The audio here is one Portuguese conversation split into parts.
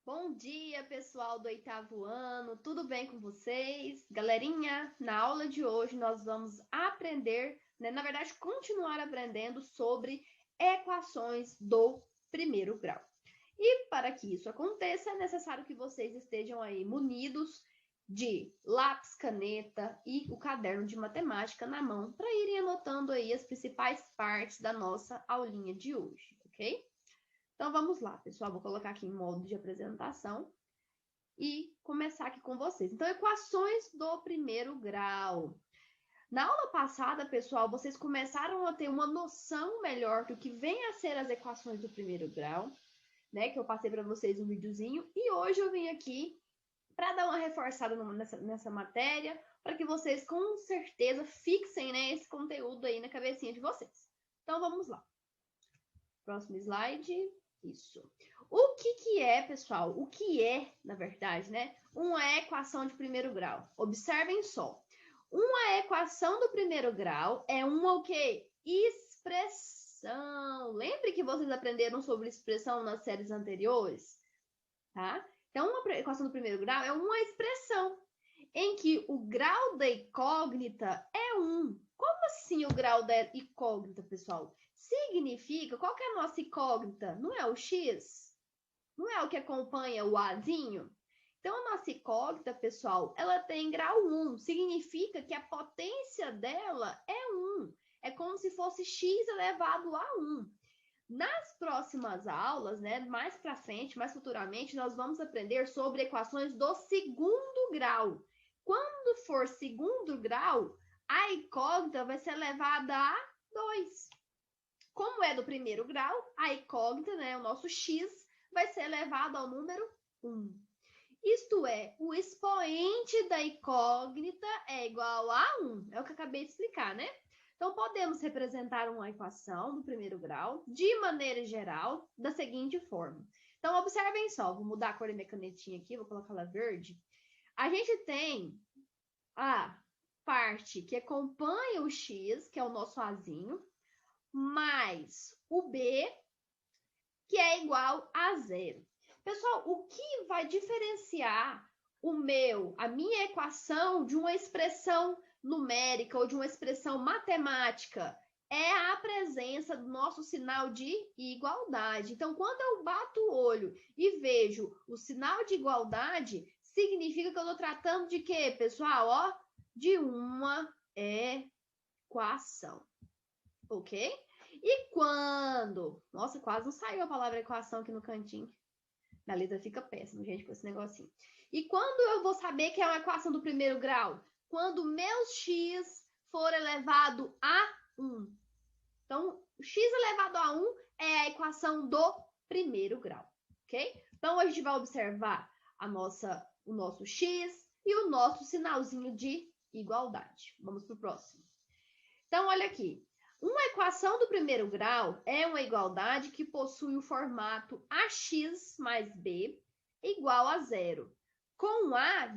Bom dia, pessoal do 8º ano, tudo bem com vocês? Galerinha, na aula de hoje nós vamos aprender, na verdade, continuar aprendendo sobre equações do primeiro grau. E para que isso aconteça, é necessário que vocês estejam aí munidos de lápis, caneta e o caderno de matemática na mão para irem anotando aí as principais partes da nossa aulinha de hoje, ok? Então, vamos lá, pessoal. Vou colocar aqui em modo de apresentação e começar aqui com vocês. Então, equações do primeiro grau. Na aula passada, pessoal, vocês começaram a ter uma noção melhor do que vem a ser as equações do primeiro grau, né? Que eu passei para vocês um videozinho. E hoje eu vim aqui para dar uma reforçada nessa matéria, para que vocês, com certeza, fixem, né, esse conteúdo aí na cabecinha de vocês. Então, vamos lá. Próximo slide. Isso. O que é, pessoal? O que é, na verdade, né? Uma equação de primeiro grau. Observem só. Uma equação do primeiro grau é uma o quê? Expressão. Lembre que vocês aprenderam sobre expressão nas séries anteriores? Tá? Então, uma equação do primeiro grau é uma expressão em que o grau da incógnita é 1. Como assim o grau da incógnita, pessoal? Significa, qual que é a nossa incógnita? Não é o X? Não é o que acompanha o Azinho? Então, a nossa incógnita, pessoal, ela tem grau 1. Significa que a potência dela é 1. É como se fosse x elevado a 1. Nas próximas aulas, né, mais para frente, mais futuramente, nós vamos aprender sobre equações do segundo grau. Quando for segundo grau, a incógnita vai ser elevada a 2. Como é do primeiro grau, a incógnita, né, o nosso x, vai ser elevado ao número 1. Isto é, o expoente da incógnita é igual a 1. É o que eu acabei de explicar, né? Então, podemos representar uma equação do primeiro grau, de maneira geral, da seguinte forma. Então, observem só, vou mudar a cor da minha canetinha aqui, vou colocar ela verde. A gente tem a parte que acompanha o x, que é o nosso Azinho, mais o B, que é igual a 0. Pessoal, o que vai diferenciar a minha equação de uma expressão numérica ou de uma expressão matemática é a presença do nosso sinal de igualdade. Então, quando eu bato o olho e vejo o sinal de igualdade, significa que eu estou tratando de quê, pessoal? Ó, de uma equação, ok? E quando... Nossa, quase não saiu a palavra equação aqui no cantinho. A letra fica péssima, gente, com esse negocinho. E quando eu vou saber que é uma equação do primeiro grau? Quando o meu x for elevado a 1. Então, o x elevado a 1 é a equação do primeiro grau, ok? Então, a gente vai observar o nosso x e o nosso sinalzinho de igualdade. Vamos para o próximo. Então, olha aqui. Uma equação do primeiro grau é uma igualdade que possui o formato ax mais b igual a 0, com A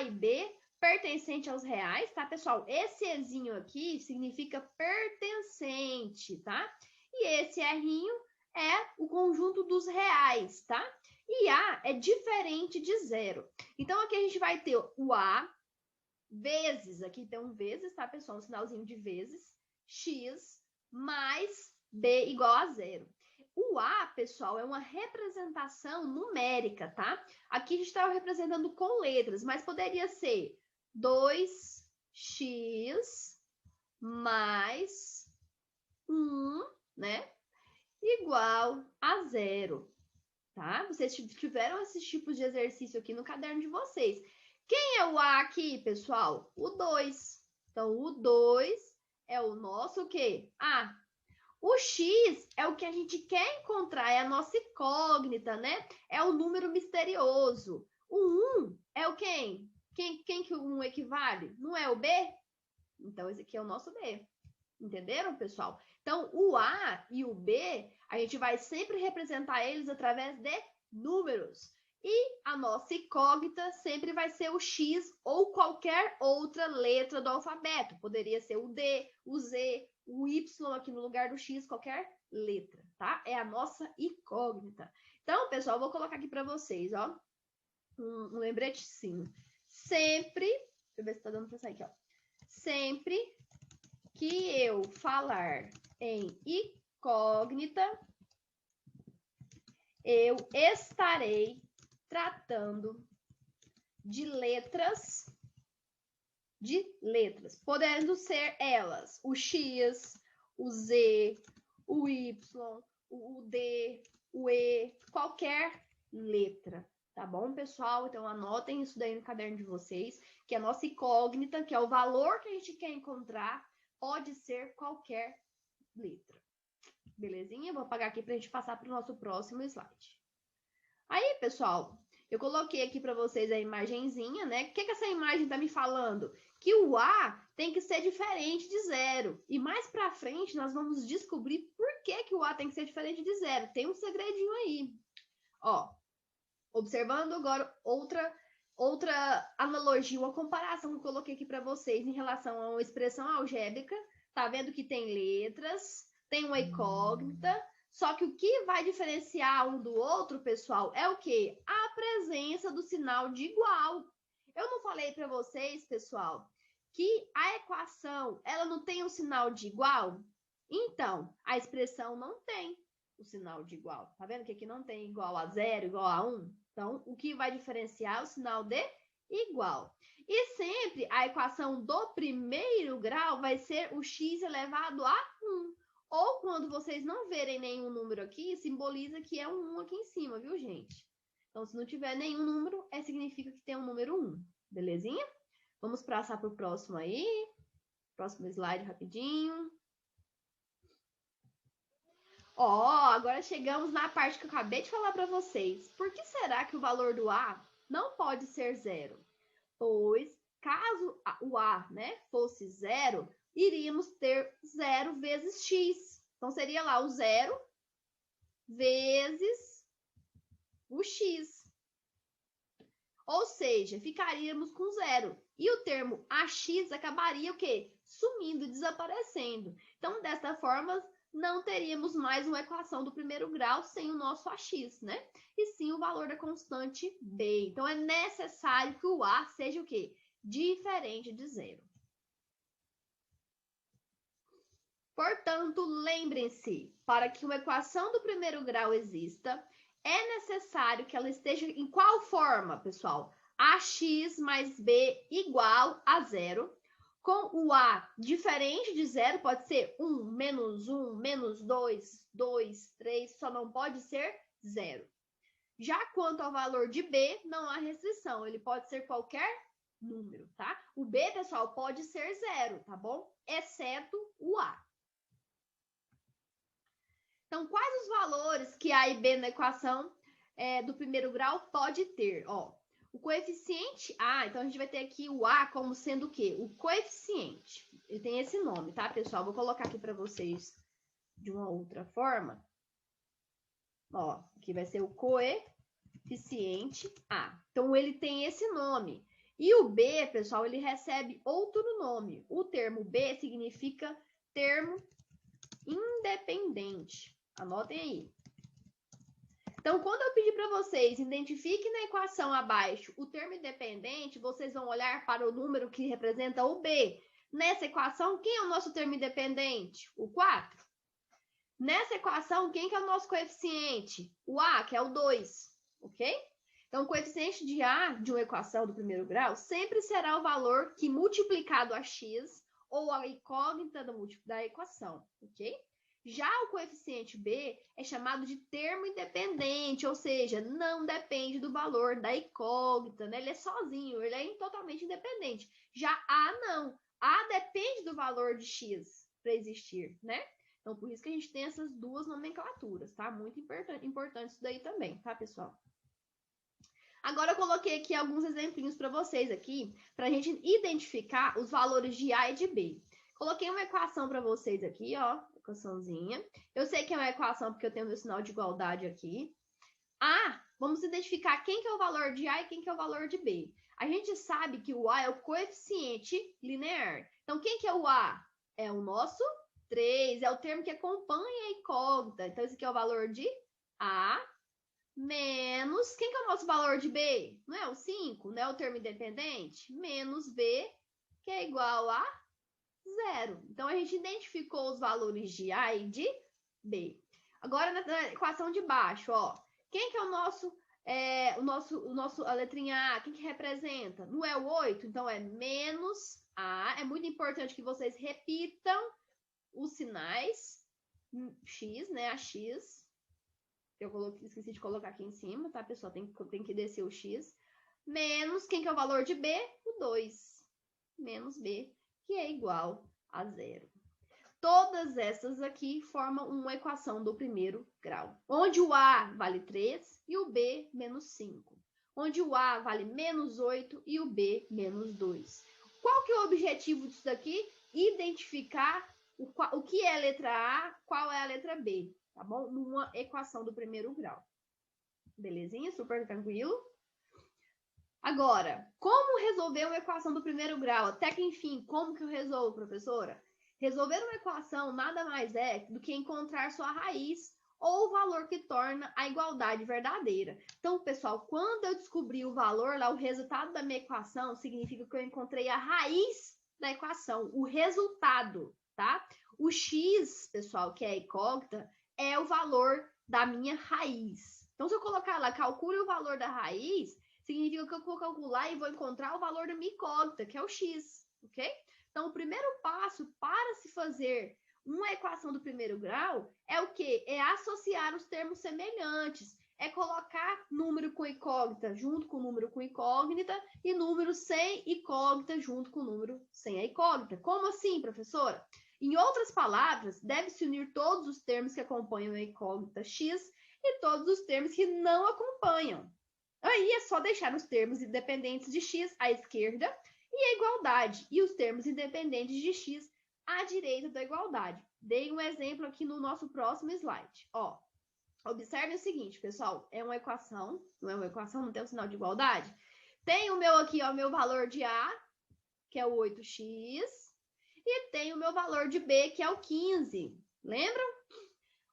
e B pertencente aos reais, tá, pessoal? Esse Ezinho aqui significa pertencente, tá? E esse Rzinho é o conjunto dos reais, tá? E A é diferente de 0. Então, aqui a gente vai ter o A vezes, aqui tem um vezes, tá, pessoal? Um sinalzinho de vezes, x mais b igual a 0. O A, pessoal, é uma representação numérica, tá? Aqui a gente está representando com letras, mas poderia ser 2x mais 1, né? Igual a 0, tá? Vocês tiveram esses tipos de exercício aqui no caderno de vocês. Quem é o A aqui, pessoal? O 2. Então, o 2 é o nosso o quê? A. O X é o que a gente quer encontrar, é a nossa incógnita, né? É o número misterioso. O 1 é o quem? Quem que o 1 equivale? Não é o B? Então, esse aqui é o nosso B. Entenderam, pessoal? Então, o A e o B, a gente vai sempre representar eles através de números. E a nossa incógnita sempre vai ser o X ou qualquer outra letra do alfabeto. Poderia ser o D, o Z, o Y aqui no lugar do X, qualquer letra, tá? tá? É a nossa incógnita. Então, pessoal, eu vou colocar aqui para vocês, ó, um lembretezinho. Sempre, deixa eu ver se tá dando para sair aqui, ó. Sempre que eu falar em incógnita, eu estarei tratando de letras, podendo ser elas o X, o Z, o Y, o D, o E, qualquer letra, tá bom, pessoal? Então, anotem isso daí no caderno de vocês, que a nossa incógnita, que é o valor que a gente quer encontrar, pode ser qualquer letra. Belezinha? Vou apagar aqui para a gente passar para o nosso próximo slide. Aí, pessoal, eu coloquei aqui para vocês a imagenzinha, né? O que essa imagem está me falando? Que o A tem que ser diferente de 0. E mais para frente nós vamos descobrir por que o A tem que ser diferente de 0. Tem um segredinho aí. Ó, observando agora outra analogia, uma comparação que eu coloquei aqui para vocês em relação a uma expressão algébrica. Tá vendo que tem letras, tem uma incógnita, só que o que vai diferenciar um do outro, pessoal, é o quê? A presença do sinal de igual. Eu não falei para vocês, pessoal, que a equação, ela não tem um sinal de igual? Então, a expressão não tem o sinal de igual. Tá vendo que aqui não tem igual a 0, igual a 1? Então, o que vai diferenciar é o sinal de igual. E sempre a equação do primeiro grau vai ser o x elevado a 1. Ou quando vocês não verem nenhum número aqui, simboliza que é um 1 aqui em cima, viu, gente? Então, se não tiver nenhum número, significa que tem um número 1. Belezinha? Vamos passar para o próximo aí. Próximo slide rapidinho. Ó, agora chegamos na parte que eu acabei de falar para vocês. Por que será que o valor do A não pode ser 0? Pois, caso o A, né, fosse 0, iríamos ter 0 vezes x. Então, seria lá o 0 vezes o x. Ou seja, ficaríamos com 0. E o termo AX acabaria o quê? Sumindo, desaparecendo. Então, desta forma, não teríamos mais uma equação do primeiro grau sem o nosso AX, né? E sim o valor da constante B. Então, é necessário que o A seja o quê? Diferente de 0. Portanto, lembrem-se, para que uma equação do primeiro grau exista, é necessário que ela esteja em qual forma, pessoal? AX mais B igual a 0, com o A diferente de 0, pode ser 1, menos 2, 2, 3, só não pode ser 0. Já quanto ao valor de B, não há restrição, ele pode ser qualquer número, tá? O B, pessoal, pode ser 0, tá bom? Exceto o A. Então, quais os valores que A e B na equação do primeiro grau pode ter? Ó, o coeficiente A, então a gente vai ter aqui o A como sendo o quê? O coeficiente. Ele tem esse nome, tá, pessoal? Vou colocar aqui para vocês de uma outra forma. Ó, aqui vai ser o coeficiente A. Então, ele tem esse nome. E o B, pessoal, ele recebe outro nome. O termo B significa termo independente. Anotem aí. Então, quando eu pedir para vocês, identifiquem na equação abaixo o termo independente, vocês vão olhar para o número que representa o B. Nessa equação, quem é o nosso termo independente? O 4. Nessa equação, quem que é o nosso coeficiente? O A, que é o 2, ok? Então, o coeficiente de A de uma equação do primeiro grau sempre será o valor que multiplicado a x ou a incógnita da equação, ok? Já o coeficiente B é chamado de termo independente, ou seja, não depende do valor da incógnita, né? Ele é sozinho, ele é totalmente independente. Já A não. A depende do valor de x para existir, né? Então, por isso que a gente tem essas duas nomenclaturas, tá? Muito importante isso daí também, tá, pessoal? Agora eu coloquei aqui alguns exemplinhos para vocês aqui, para a gente identificar os valores de A e de B. Coloquei uma equação para vocês aqui, ó, equaçãozinha. Eu sei que é uma equação porque eu tenho meu sinal de igualdade aqui. Vamos identificar quem que é o valor de A e quem que é o valor de B. A gente sabe que o A é o coeficiente linear. Então, quem que é o A? É o nosso 3 é o termo que acompanha a incógnita. Então, esse aqui é o valor de A menos... Quem que é o nosso valor de B? Não é o 5? Não é o termo independente? Menos B, que é igual a 0. Então, a gente identificou os valores de A e de B. Agora, na equação de baixo, ó. Quem que é a letrinha A? Quem que representa? Não é o 8? Então, é menos A. É muito importante que vocês repitam os sinais. X, né? A X. Eu esqueci de colocar aqui em cima, tá, pessoal? Tem que descer o X. Menos, quem que é o valor de B? O 2. Menos B, que é igual a 0. Todas essas aqui formam uma equação do primeiro grau, onde o A vale 3 e o B menos 5. Onde o A vale menos 8 e o B menos 2. Qual que é o objetivo disso daqui? Identificar o que é a letra A, qual é a letra B, tá bom? Numa equação do primeiro grau. Belezinha? Super tranquilo? Agora, como resolver uma equação do primeiro grau? Até que, enfim, como que eu resolvo, professora? Resolver uma equação nada mais é do que encontrar sua raiz ou o valor que torna a igualdade verdadeira. Então, pessoal, quando eu descobri o valor lá, o resultado da minha equação, significa que eu encontrei a raiz da equação, o resultado, tá? O x, pessoal, que é a incógnita, é o valor da minha raiz. Então, se eu colocar lá, calcule o valor da raiz, significa que eu vou calcular e vou encontrar o valor da minha incógnita, que é o x, ok? Então, o primeiro passo para se fazer uma equação do primeiro grau é o quê? É associar os termos semelhantes. É colocar número com incógnita junto com número com incógnita e número sem incógnita junto com número sem a incógnita. Como assim, professora? Em outras palavras, deve-se unir todos os termos que acompanham a incógnita x e todos os termos que não acompanham. Aí é só deixar os termos independentes de x à esquerda e a igualdade, e os termos independentes de x à direita da igualdade. Dei um exemplo aqui no nosso próximo slide. Ó, observe o seguinte, pessoal, é uma equação, não é uma equação, não tem um sinal de igualdade. Tem o meu aqui, ó, o meu valor de A, que é o 8x, e tem o meu valor de B, que é o 15. Lembram?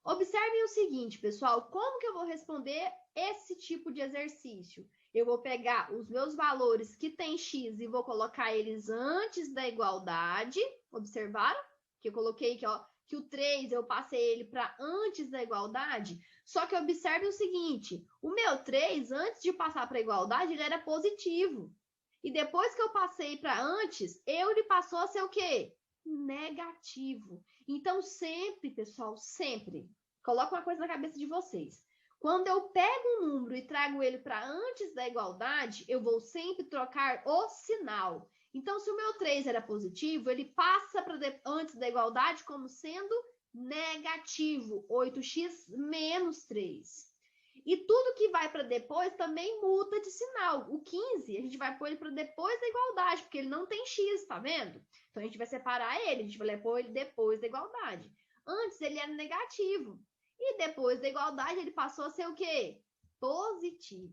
Observem o seguinte, pessoal, como que eu vou responder esse tipo de exercício? Eu vou pegar os meus valores que tem x e vou colocar eles antes da igualdade. Observaram? Que eu coloquei aqui, ó, que o 3 eu passei ele para antes da igualdade. Só que observe o seguinte, o meu 3, antes de passar para a igualdade, ele era positivo. E depois que eu passei para antes, ele passou a ser o quê? Negativo. Então, sempre, pessoal, sempre, coloca uma coisa na cabeça de vocês. Quando eu pego um número e trago ele para antes da igualdade, eu vou sempre trocar o sinal. Então, se o meu 3 era positivo, ele passa para antes da igualdade como sendo negativo, 8x menos 3. E tudo que vai para depois também muda de sinal. O 15, a gente vai pôr ele para depois da igualdade, porque ele não tem x, tá vendo? Então, a gente vai separar ele, a gente vai pôr ele depois da igualdade. Antes, ele era negativo. E depois da igualdade, ele passou a ser o quê? Positivo.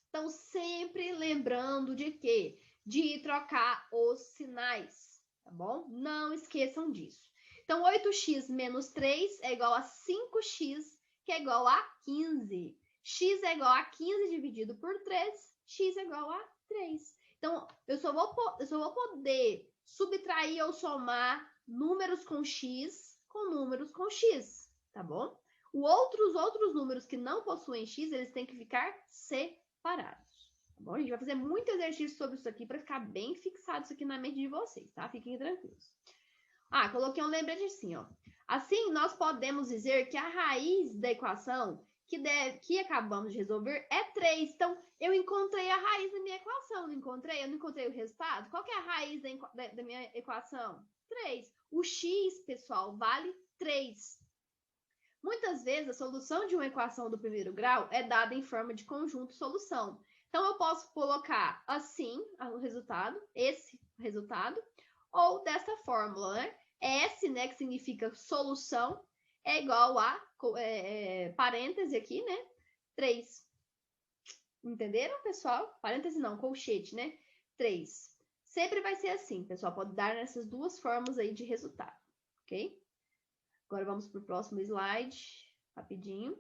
Então, sempre lembrando de quê? De trocar os sinais, tá bom? Não esqueçam disso. Então, 8x menos 3 é igual a 5x, que é igual a 15. X é igual a 15 dividido por 3, x é igual a 3. Então, eu só vou poder subtrair ou somar números com x com números com x, tá bom? Os outros números que não possuem x, eles têm que ficar separados, tá bom? A gente vai fazer muito exercício sobre isso aqui para ficar bem fixado isso aqui na mente de vocês, tá? Fiquem tranquilos. Ah, coloquei um lembrete assim, ó. Assim, nós podemos dizer que a raiz da equação que acabamos de resolver é 3. Então, eu encontrei a raiz da minha equação, não encontrei? Eu não encontrei o resultado? Qual que é a raiz da minha equação? 3. O x, pessoal, vale 3. Muitas vezes, a solução de uma equação do primeiro grau é dada em forma de conjunto-solução. Então, eu posso colocar assim o resultado, esse resultado, ou dessa fórmula, né? S, né, que significa solução, é igual a, parêntese aqui, né? 3. Entenderam, pessoal? Parêntese não, colchete, né? 3. Sempre vai ser assim, pessoal. Pode dar nessas duas formas aí de resultado, ok? Agora vamos para o próximo slide, rapidinho.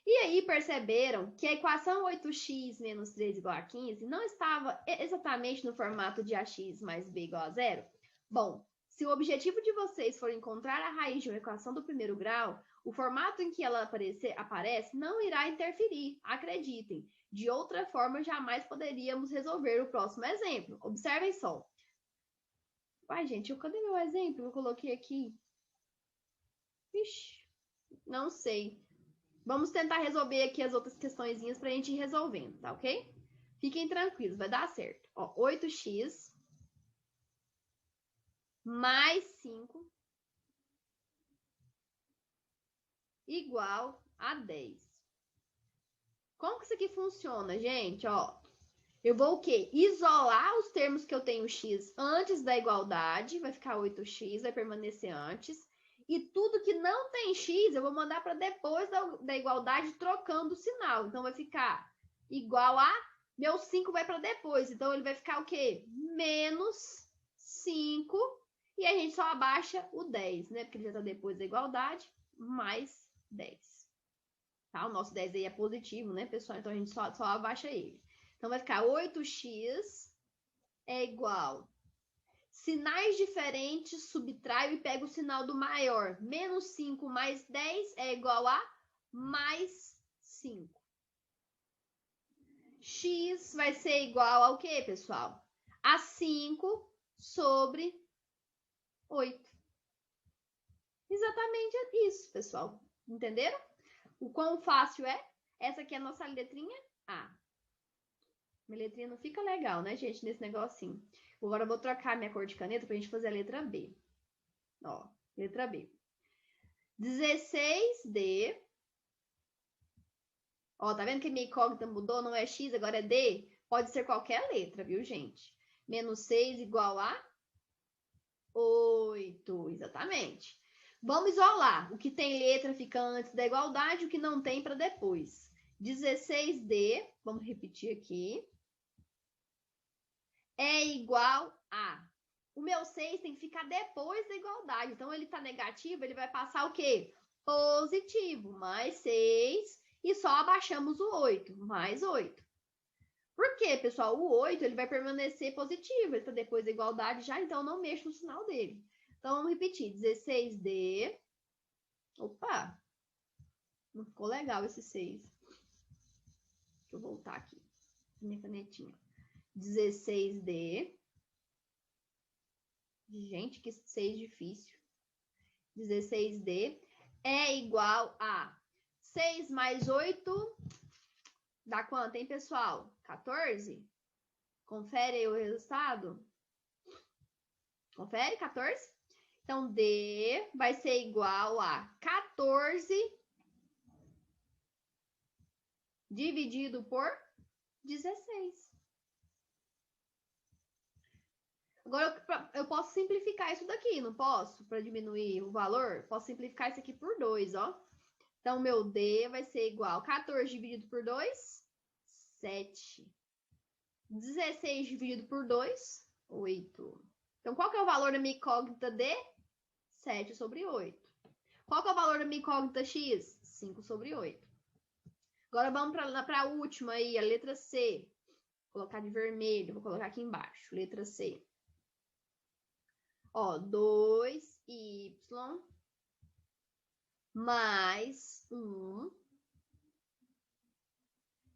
E aí perceberam que a equação 8x menos 3 igual a 15 não estava exatamente no formato de ax mais b igual a zero? Bom, se o objetivo de vocês for encontrar a raiz de uma equação do primeiro grau, o formato em que ela aparece não irá interferir, acreditem. De outra forma, jamais poderíamos resolver o próximo exemplo. Observem só. Ai, gente, cadê meu exemplo? Eu coloquei aqui. Ixi, não sei. Vamos tentar resolver aqui as outras questõezinhas para a gente ir resolvendo, tá ok? Fiquem tranquilos, vai dar certo. Ó, 8x mais 5 igual a 10. Como que isso aqui funciona, gente? Ó, eu vou o quê? Isolar os termos que eu tenho x antes da igualdade, vai ficar 8x, vai permanecer antes. E tudo que não tem x, eu vou mandar para depois da igualdade, trocando o sinal. Então, vai ficar igual a... Meu 5 vai para depois. Então, ele vai ficar o quê? Menos 5. E a gente só abaixa o 10, né? Porque ele já está depois da igualdade, mais 10. Tá? O nosso 10 aí é positivo, né, pessoal? Então, a gente só abaixa ele. Então, vai ficar 8x é igual... Sinais diferentes, subtraio e pego o sinal do maior. Menos 5 mais 10 é igual a mais 5. X vai ser igual ao quê, pessoal? A 5 sobre 8. Exatamente isso, pessoal. Entenderam? O quão fácil é? Essa aqui é a nossa letrinha A. Minha letrinha não fica legal, né, gente, nesse negocinho. Agora eu vou trocar minha cor de caneta pra gente fazer a letra B. Ó, letra B. 16D. Ó, tá vendo que minha incógnita mudou? Não é X, agora é D? Pode ser qualquer letra, viu, gente? Menos 6 igual a 8, exatamente. Vamos isolar. O que tem letra fica antes da igualdade, o que não tem para depois. 16D, vamos repetir aqui, é igual a... O meu 6 tem que ficar depois da igualdade. Então, ele está negativo, ele vai passar o quê? Positivo, mais 6. E só abaixamos o 8, mais 8. Por quê, pessoal? O 8 ele vai permanecer positivo. Ele está depois da igualdade já, então não mexo no sinal dele. Então, vamos repetir. 16D. Opa! Não ficou legal esse 6. Deixa eu voltar aqui. Minha canetinha. 16D. Gente, que 6 difícil. 16D é igual a 6 mais 8 dá quanto, hein, pessoal? 14? Confere aí o resultado. Confere? 14? Então, D vai ser igual a 14 dividido por 16. Agora, eu posso simplificar isso daqui, não posso? Para diminuir o valor? Posso simplificar isso aqui por 2, ó. Então, meu D vai ser igual a 14 dividido por 2, 7. 16 dividido por 2, 8. Então, qual que é o valor da minha incógnita D? 7 sobre 8. Qual que é o valor da minha incógnita X? 5 sobre 8. Agora, vamos para a última aí, a letra C. Vou colocar de vermelho, vou colocar aqui embaixo. Letra C. Ó, 2y mais 1,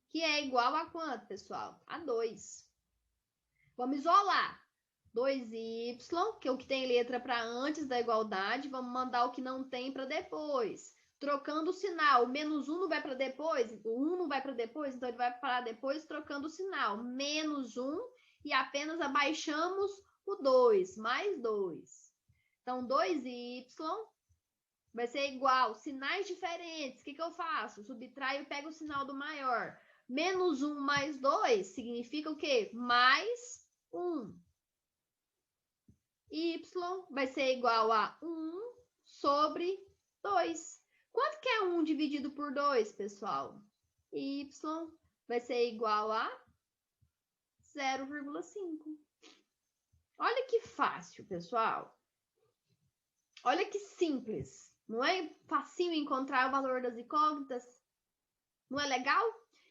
que é igual a quanto, pessoal? A 2. Vamos isolar. 2y, que é o que tem letra para antes da igualdade, vamos mandar o que não tem para depois. Trocando o sinal, o menos 1 não vai para depois, o 1 não vai para depois, então ele vai para depois trocando o sinal. Menos 1 e apenas abaixamos o 2, mais 2. Então, 2y vai ser igual, sinais diferentes. O que eu faço? Subtraio e pego o sinal do maior. Menos 1 mais 2 significa o quê? Mais 1. Y vai ser igual a 1 sobre 2. Quanto que é 1 dividido por 2, pessoal? Y vai ser igual a 0,5. Olha que fácil, pessoal. Olha que simples. Não é facinho encontrar o valor das incógnitas? Não é legal?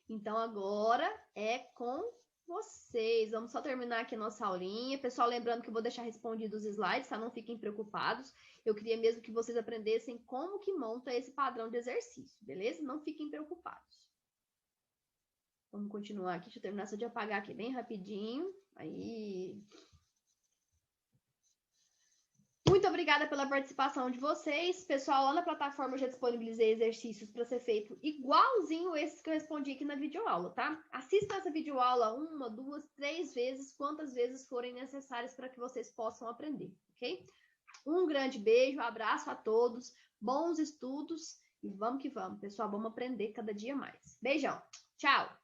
Então, agora é com vocês. Vamos só terminar aqui a nossa aulinha. Pessoal, lembrando que eu vou deixar respondidos os slides, tá? Não fiquem preocupados. Eu queria mesmo que vocês aprendessem como que monta esse padrão de exercício, beleza? Não fiquem preocupados. Vamos continuar aqui. Deixa eu terminar só de apagar aqui bem rapidinho. Aí... Muito obrigada pela participação de vocês. Pessoal, lá na plataforma eu já disponibilizei exercícios para ser feito igualzinho esses que eu respondi aqui na videoaula, tá? Assista essa videoaula 1, 2, 3 vezes, quantas vezes forem necessárias para que vocês possam aprender, ok? Um grande beijo, abraço a todos, bons estudos e vamos que vamos, pessoal, vamos aprender cada dia mais. Beijão, tchau!